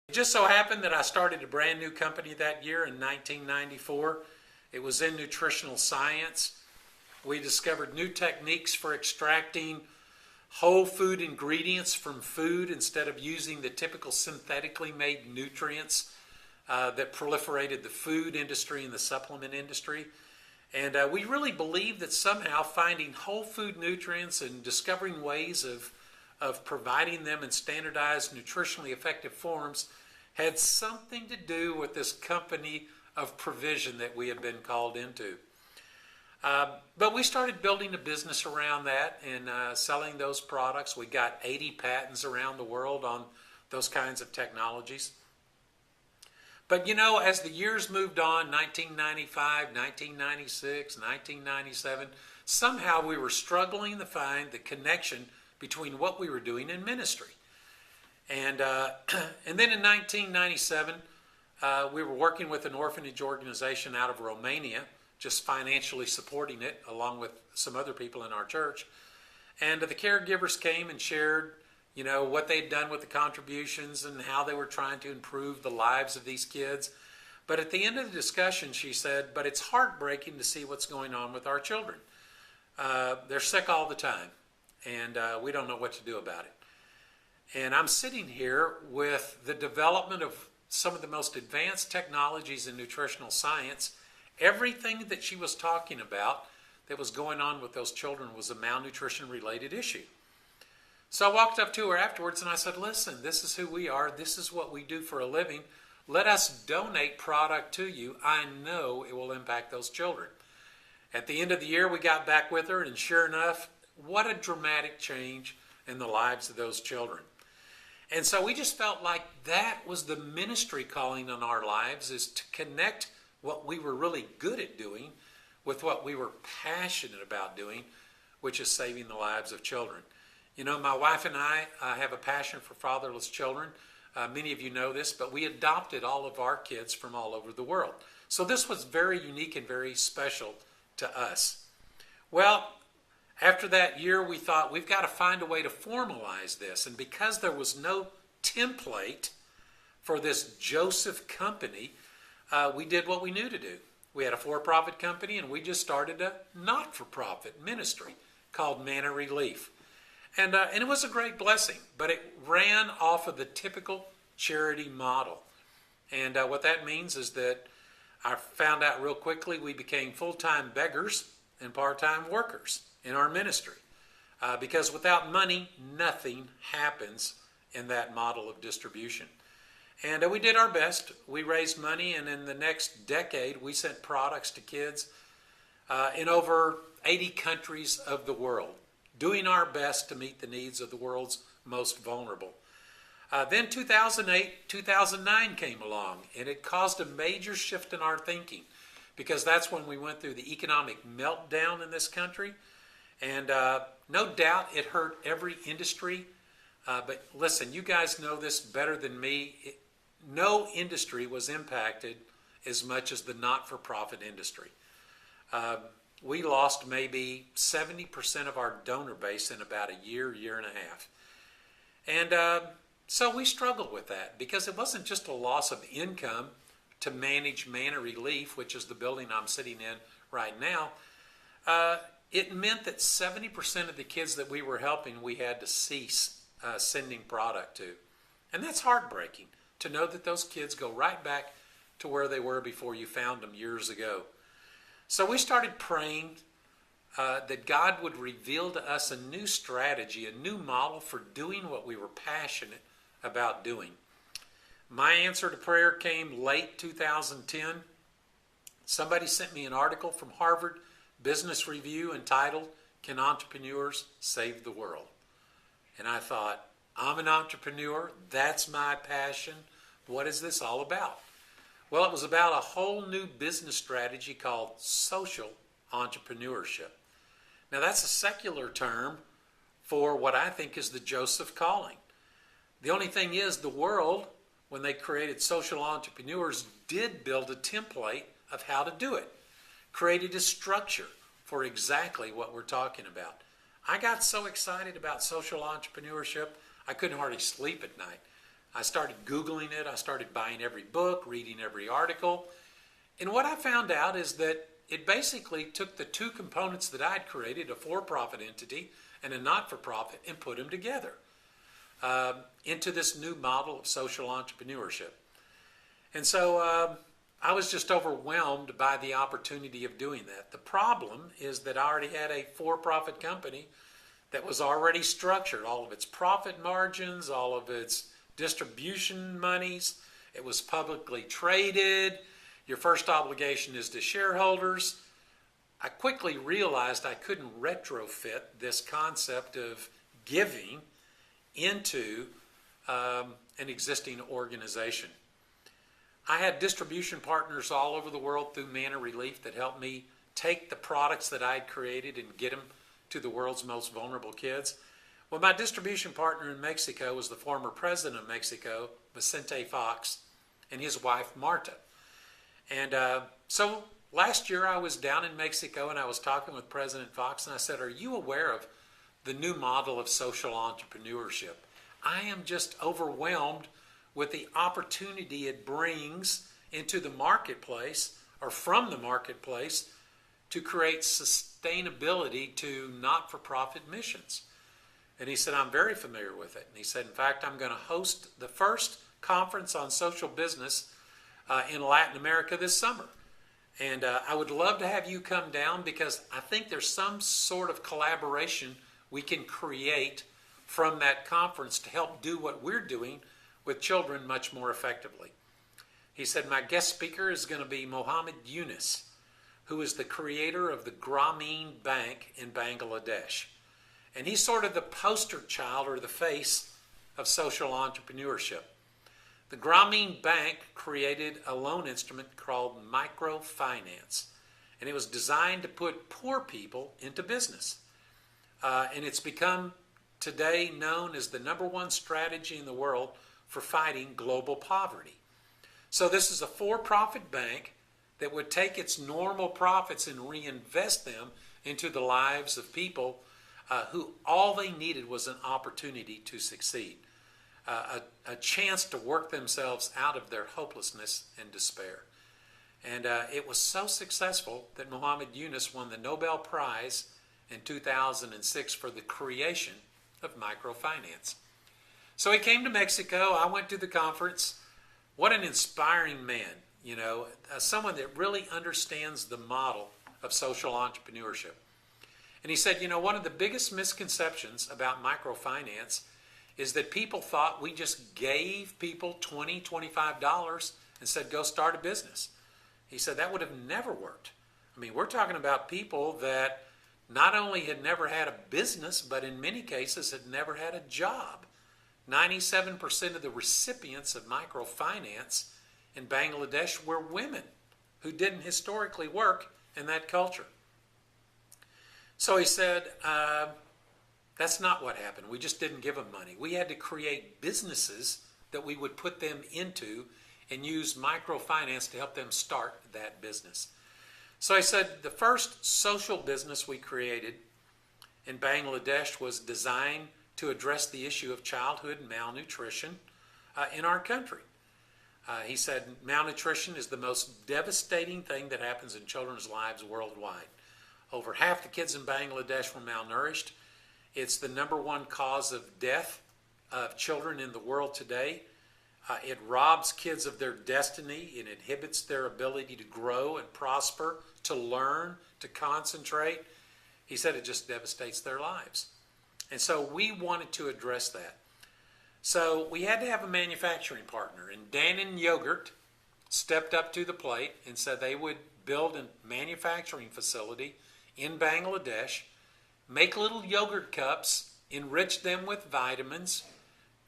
It just so happened that I started a brand new company that year in 1994. It was in nutritional science. We discovered new techniques for extracting whole food ingredients from food instead of using the typical synthetically made nutrients that proliferated the food industry and the supplement industry. And we really believed that somehow finding whole food nutrients and discovering ways of providing them in standardized, nutritionally effective forms had something to do with this company of provision that we had been called into. But we started building a business around that and selling those products. We got 80 patents around the world on those kinds of technologies. But you know, as the years moved on, 1995, 1996, 1997, somehow we were struggling to find the connection between what we were doing in ministry. And then in 1997, we were working with an orphanage organization out of Romania, just financially supporting it along with some other people in our church. And the caregivers came and shared, you know, what they'd done with the contributions and how they were trying to improve the lives of these kids. But at the end of the discussion, she said, but it's heartbreaking to see what's going on with our children. They're sick all the time, and we don't know what to do about it. And I'm sitting here with the development of some of the most advanced technologies in nutritional science. Everything that she was talking about that was going on with those children was a malnutrition-related issue. So I walked up to her afterwards and I said, listen, this is who we are. This is what we do for a living. Let us donate product to you. I know it will impact those children. At the end of the year, we got back with her, and sure enough, what a dramatic change in the lives of those children. And so we just felt like that was the ministry calling on our lives, is to connect what we were really good at doing with what we were passionate about doing, which is saving the lives of children. You know, my wife and I have a passion for fatherless children. Many of you know this, but we adopted all of our kids from all over the world. So this was very unique and very special to us. Well, after that year, we thought we've got to find a way to formalize this. And because there was no template for this Joseph company, we did what we knew to do. We had a for-profit company, and we just started a not-for-profit ministry called Manna Relief. And it was a great blessing, but it ran off of the typical charity model. And what that means is that I found out real quickly we became full-time beggars and part-time workers in our ministry. Because without money, nothing happens in that model of distribution. And we did our best. We raised money, and in the next decade, we sent products to kids in over 80 countries of the world, doing our best to meet the needs of the world's most vulnerable. Then 2008, 2009 came along, and it caused a major shift in our thinking, because that's when we went through the economic meltdown in this country. And no doubt it hurt every industry. But listen, you guys know this better than me. No industry was impacted as much as the not-for-profit industry. We lost maybe 70% of our donor base in about a year, year and a half. And so we struggled with that, because it wasn't just a loss of income to manage Manna Relief, which is the building I'm sitting in right now. It meant that 70% of the kids that we were helping, we had to cease sending product to. And that's heartbreaking, to know that those kids go right back to where they were before you found them years ago. So we started praying that God would reveal to us a new strategy, a new model for doing what we were passionate about doing. My answer to prayer came late 2010. Somebody sent me an article from Harvard Business Review entitled, "Can Entrepreneurs Save the World?" And I thought, I'm an entrepreneur. That's my passion. What is this all about? Well, it was about a whole new business strategy called social entrepreneurship. Now, that's a secular term for what I think is the Joseph calling. The only thing is, the world, when they created social entrepreneurs, did build a template of how to do it, created a structure for exactly what we're talking about. I got so excited about social entrepreneurship, I couldn't hardly sleep at night. I started Googling it. I started buying every book, reading every article. And what I found out is that it basically took the two components that I'd created, a for-profit entity and a not-for-profit, and put them together into this new model of social entrepreneurship. And so I was just overwhelmed by the opportunity of doing that. The problem is that I already had a for-profit company that was already structured, all of its profit margins, all of its distribution monies. It was publicly traded. Your first obligation is to shareholders. I quickly realized I couldn't retrofit this concept of giving into an existing organization. I had distribution partners all over the world through Manna Relief that helped me take the products that I'd created and get them to the world's most vulnerable kids. Well, my distribution partner in Mexico was the former president of Mexico, Vicente Fox, and his wife, Marta. And so last year I was down in Mexico and I was talking with President Fox and I said, are you aware of the new model of social entrepreneurship? I am just overwhelmed with the opportunity it brings into the marketplace or from the marketplace to create sustainability to not-for-profit missions. And he said, I'm very familiar with it. And he said, in fact, I'm going to host the first conference on social business in Latin America this summer. And I would love to have you come down because I think there's some sort of collaboration we can create from that conference to help do what we're doing with children much more effectively. He said, my guest speaker is going to be Mohammed Yunus, who is the creator of the Grameen Bank in Bangladesh. And he's sort of the poster child or the face of social entrepreneurship. The Grameen Bank created a loan instrument called microfinance, and it was designed to put poor people into business. And it's become today known as the #1 strategy in the world for fighting global poverty. So this is a for-profit bank that would take its normal profits and reinvest them into the lives of people who all they needed was an opportunity to succeed, a chance to work themselves out of their hopelessness and despair. And it was so successful that Mohammed Yunus won the Nobel Prize in 2006 for the creation of microfinance. So he came to Mexico. I went to the conference. What an inspiring man, you know, someone that really understands the model of social entrepreneurship. And he said, you know, one of the biggest misconceptions about microfinance is that people thought we just gave people $20, $25 and said, go start a business. He said that would have never worked. I mean, we're talking about people that not only had never had a business, but in many cases had never had a job. 97% of the recipients of microfinance in Bangladesh were women who didn't historically work in that culture. So he said, that's not what happened. We just didn't give them money. We had to create businesses that we would put them into and use microfinance to help them start that business. So I said the first social business we created in Bangladesh was designed to address the issue of childhood malnutrition in our country. He said malnutrition is the most devastating thing that happens in children's lives worldwide. Over half the kids in Bangladesh were malnourished. It's the #1 cause of death of children in the world today. It robs kids of their destiny. It inhibits their ability to grow and prosper, to learn, to concentrate. He said it just devastates their lives. And so we wanted to address that. So we had to have a manufacturing partner. And Dannon Yogurt stepped up to the plate and said they would build a manufacturing facility in Bangladesh, make little yogurt cups, enrich them with vitamins,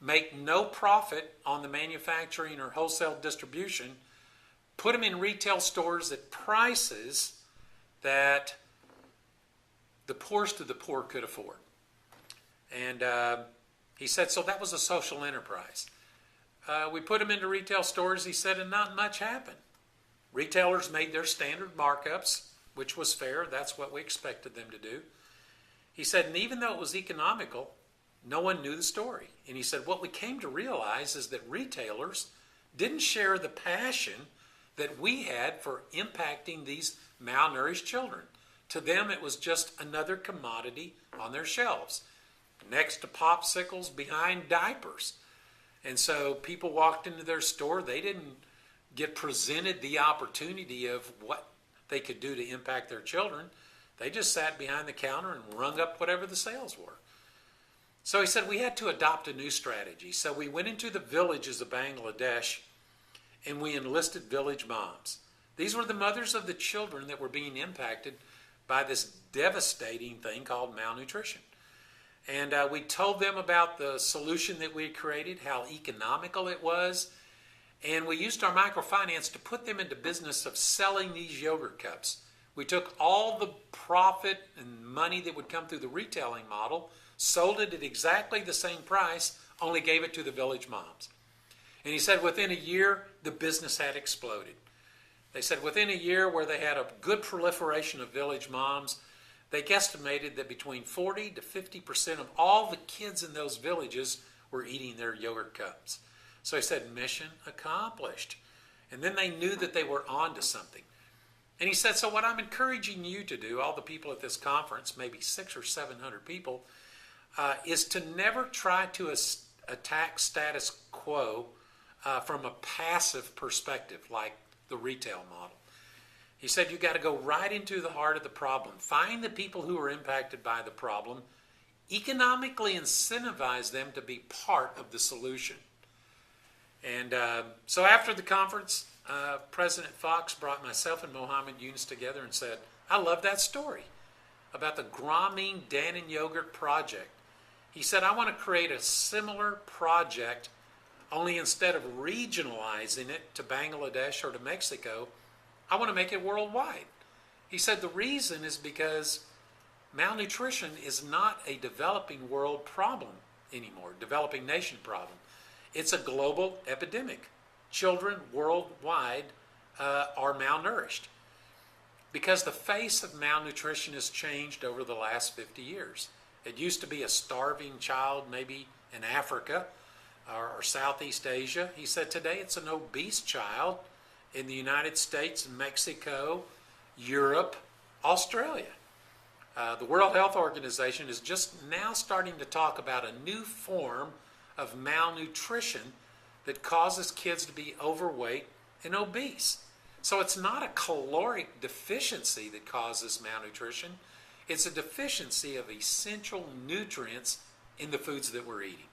make no profit on the manufacturing or wholesale distribution, put them in retail stores at prices that the poorest of the poor could afford. And he said, so that was a social enterprise. We put them into retail stores, he said, and not much happened. Retailers made their standard markups, which was fair. That's what we expected them to do. He said, and even though it was economical, no one knew the story. And he said, what we came to realize is that retailers didn't share the passion that we had for impacting these malnourished children. To them, it was just another commodity on their shelves, next to popsicles, behind diapers. And so people walked into their store, they didn't get presented the opportunity of what they could do to impact their children. They just sat behind the counter and rung up whatever the sales were. So he said we had to adopt a new strategy. So we went into the villages of Bangladesh and we enlisted village moms. These were the mothers of the children that were being impacted by this devastating thing called malnutrition. And we told them about the solution that we had created, how economical it was, and we used our microfinance to put them into business of selling these yogurt cups. We took all the profit and money that would come through the retailing model, sold it at exactly the same price, only gave it to the village moms. And he said within a year, the business had exploded. They said within a year, where they had a good proliferation of village moms, they guesstimated that between 40 to 50% of all the kids in those villages were eating their yogurt cups. So he said, mission accomplished. And then they knew that they were on to something. And he said, so what I'm encouraging you to do, all the people at this conference, maybe 600 or 700 people, is to never try to attack status quo from a passive perspective like the retail model. He said, you got to go right into the heart of the problem. Find the people who are impacted by the problem, economically incentivize them to be part of the solution. And so after the conference, President Fox brought myself and Mohammed Yunus together and said, I love that story about the Grameen Dannon Yogurt Project. He said, I want to create a similar project, only instead of regionalizing it to Bangladesh or to Mexico, I want to make it worldwide. He said the reason is because malnutrition is not a developing world problem anymore, developing nation problem. It's a global epidemic. Children worldwide are malnourished because the face of malnutrition has changed over the last 50 years. It used to be a starving child maybe in Africa or Southeast Asia. He said today it's an obese child in the United States, Mexico, Europe, Australia. The World Health Organization is just now starting to talk about a new form of malnutrition that causes kids to be overweight and obese. So it's not a caloric deficiency that causes malnutrition. It's a deficiency of essential nutrients in the foods that we're eating.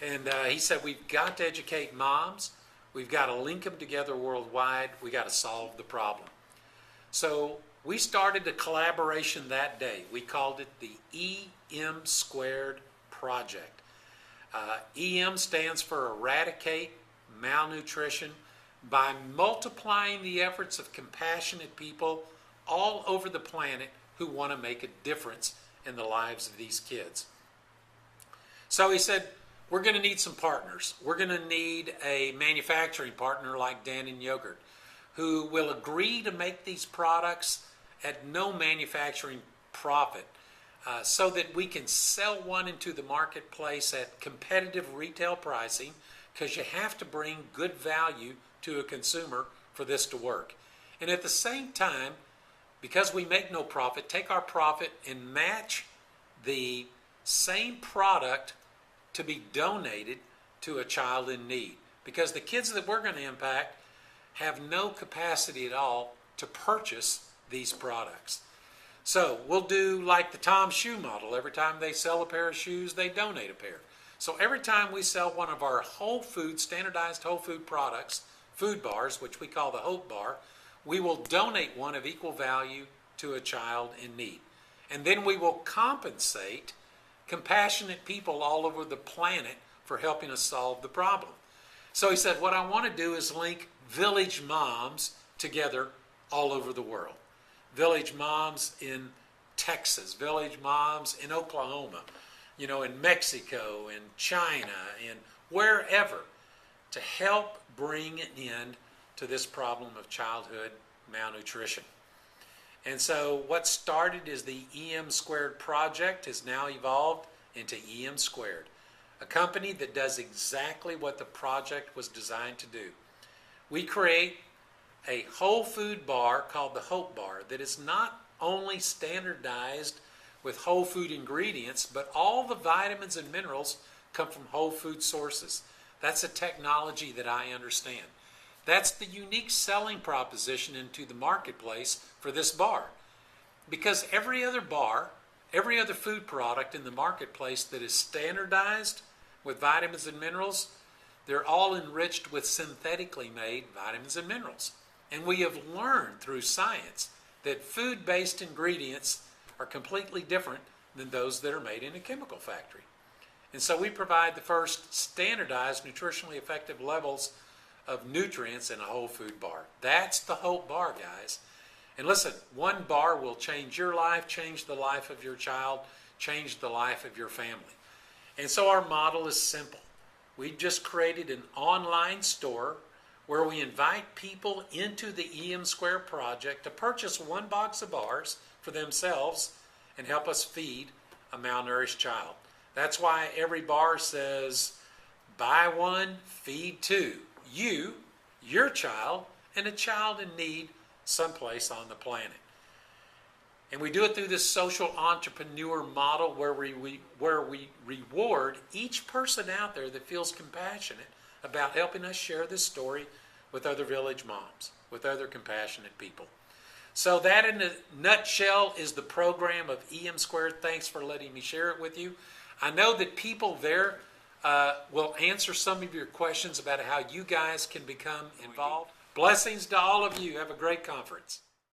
And he said we've got to educate moms. We've got to link them together worldwide. We've got to solve the problem. So we started a collaboration that day. We called it the EmSquared Project. EM stands for Eradicate Malnutrition by multiplying the efforts of compassionate people all over the planet who want to make a difference in the lives of these kids. So he said, we're going to need some partners. We're going to need a manufacturing partner like Dannon Yogurt who will agree to make these products at no manufacturing profit so that we can sell one into the marketplace at competitive retail pricing, because you have to bring good value to a consumer for this to work. And at the same time, because we make no profit, take our profit and match the same product to be donated to a child in need. Because the kids that we're going to impact have no capacity at all to purchase these products. So we'll do like the Tom shoe model. Every time they sell a pair of shoes, they donate a pair. So every time we sell one of our whole food, standardized whole food products, food bars, which we call the Hope Bar, we will donate one of equal value to a child in need. And then we will compensate compassionate people all over the planet for helping us solve the problem. So he said, what I want to do is link village moms together all over the world. Village moms in Texas, village moms in Oklahoma, in Mexico, in China, in wherever, to help bring an end to this problem of childhood malnutrition. And so what started as the EM2D's Project has now evolved into EmSquared, a company that does exactly what the project was designed to do. We create a whole food bar called the Hope Bar that is not only standardized with whole food ingredients, but all the vitamins and minerals come from whole food sources. That's a technology that I understand. That's the unique selling proposition into the marketplace for this bar. Because every other bar, every other food product in the marketplace that is standardized with vitamins and minerals, they're all enriched with synthetically made vitamins and minerals. And we have learned through science that food-based ingredients are completely different than those that are made in a chemical factory. And so we provide the first standardized nutritionally effective levels of nutrients in a whole food bar. That's the Hope Bar, guys. And listen, one bar will change your life, change the life of your child, change the life of your family. And so our model is simple. We just created an online store where we invite people into the EmSquared Project to purchase one box of bars for themselves and help us feed a malnourished child. That's why every bar says, buy one, feed two. You, your child, and a child in need someplace on the planet. And we do it through this social entrepreneur model where we reward each person out there that feels compassionate about helping us share this story with other village moms, with other compassionate people. So that in a nutshell is the program of EmSquared. Thanks for letting me share it with you. I know that people there will answer some of your questions about how you guys can become involved. Blessings to all of you. Have a great conference.